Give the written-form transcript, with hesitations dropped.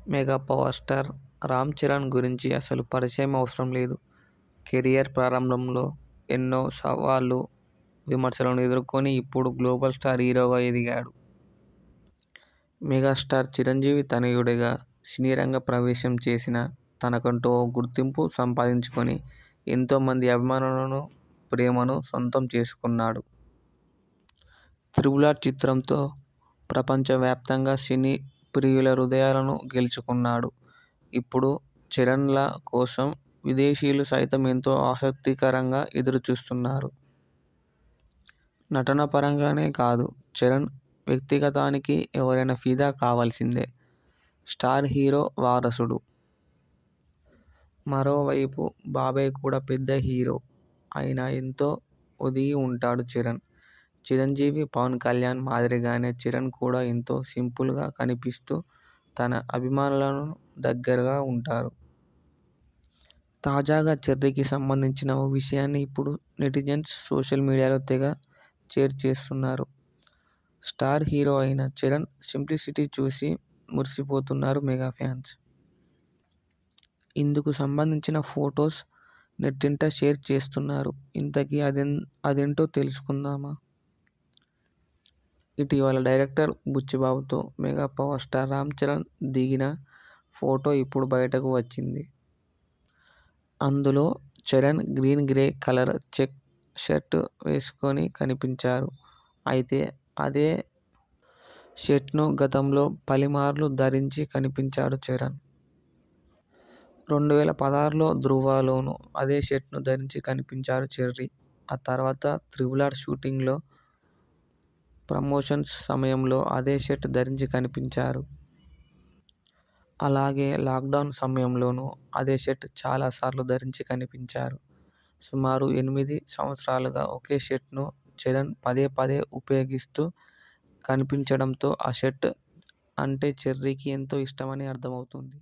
Mega power star Ram Charan గురించి అసలు పరిచయం అవసరం లేదు. కెరియర్ ప్రారంభంలో ఎన్నో సవాళ్లు, విమర్శలను ఎదుర్కొని ఇప్పుడు గ్లోబల్ స్టార్ హీరోగా ఎదిగాడు. మెగాస్టార్ చిరంజీవి తనయుడిగా సినీరంగ ప్రవేశం చేసినా తనకంటూ ఓ గుర్తింపు సంపాదించుకొని ఎంతోమంది అభిమానులను, ప్రేమను సొంతం చేసుకున్నాడు. 'త్రిబుల్ ఆర్' చిత్రంతో ప్రపంచవ్యాప్తంగా సినీ ప్రియుల హృదయాలను గెలుచుకున్నాడు. ఇప్పుడు చరణ్ల కోసం విదేశీయులు సైతం ఎంతో ఆసక్తికరంగా ఎదురుచూస్తున్నారు. నటన పరంగానే కాదు, చరణ్ వ్యక్తిగతానికి ఎవరైనా ఫిదా కావాల్సిందే. స్టార్ హీరో వారసుడు. మరోవైపు బాబాయ్ కూడా పెద్ద హీరో. అయినా ఎంతో ఒదిగి ఉంటాడు చరణ్. చిరంజీవి, పవన్ కళ్యాణ్ మాదిరిగానే చరణ్ కూడా ఎంతో సింపుల్గా కనిపిస్తూ తన అభిమానులకు దగ్గరగా ఉంటారు. తాజాగా చెర్రీకి సంబంధించిన ఓ విషయాన్ని ఇప్పుడు నెటిజన్స్ సోషల్ మీడియాలో తెగ షేర్ చేస్తున్నారు. స్టార్ హీరో అయిన చరణ్ సింప్లిసిటీ చూసి మురిసిపోతున్నారు మెగా ఫ్యాన్స్. ఇందుకు సంబంధించిన ఫొటోస్ నెట్టింట షేర్ చేస్తున్నారు. ఇంతకీ అదేంటో తెలుసుకుందామా? ఇటీవల డైరెక్టర్ బుచ్చిబాబుతో mega power star Ram Charan దిగిన ఫొటో ఇప్పుడు బయటకు వచ్చింది. అందులో Charan green grey colour check shirt వేసుకొని కనిపించారు. అయితే అదే షర్ట్ను గతంలో పలుమార్లు ధరించి కనిపించాడు చరణ్. 2016లో 'ధ్రువ'లోనూ అదే షర్ట్ను ధరించి కనిపించారు చెర్రీ. ఆ తర్వాత 'త్రిబుల్ ఆర్' షూటింగ్లో ప్రమోషన్స్ సమయంలో అదే షర్ట్ ధరించి కనిపించారు. అలాగే లాక్డౌన్ సమయంలోనూ అదే షర్ట్ చాలా సార్లు ధరించి కనిపించారు. సుమారు 8 సంవత్సరాలుగా ఒకే షర్ట్ను చరణ్ పదే పదే ఉపయోగిస్తూ కనిపించడంతో ఆ షర్ట్ అంటే చెర్రీకి ఎంతో ఇష్టమని అర్థమవుతుంది.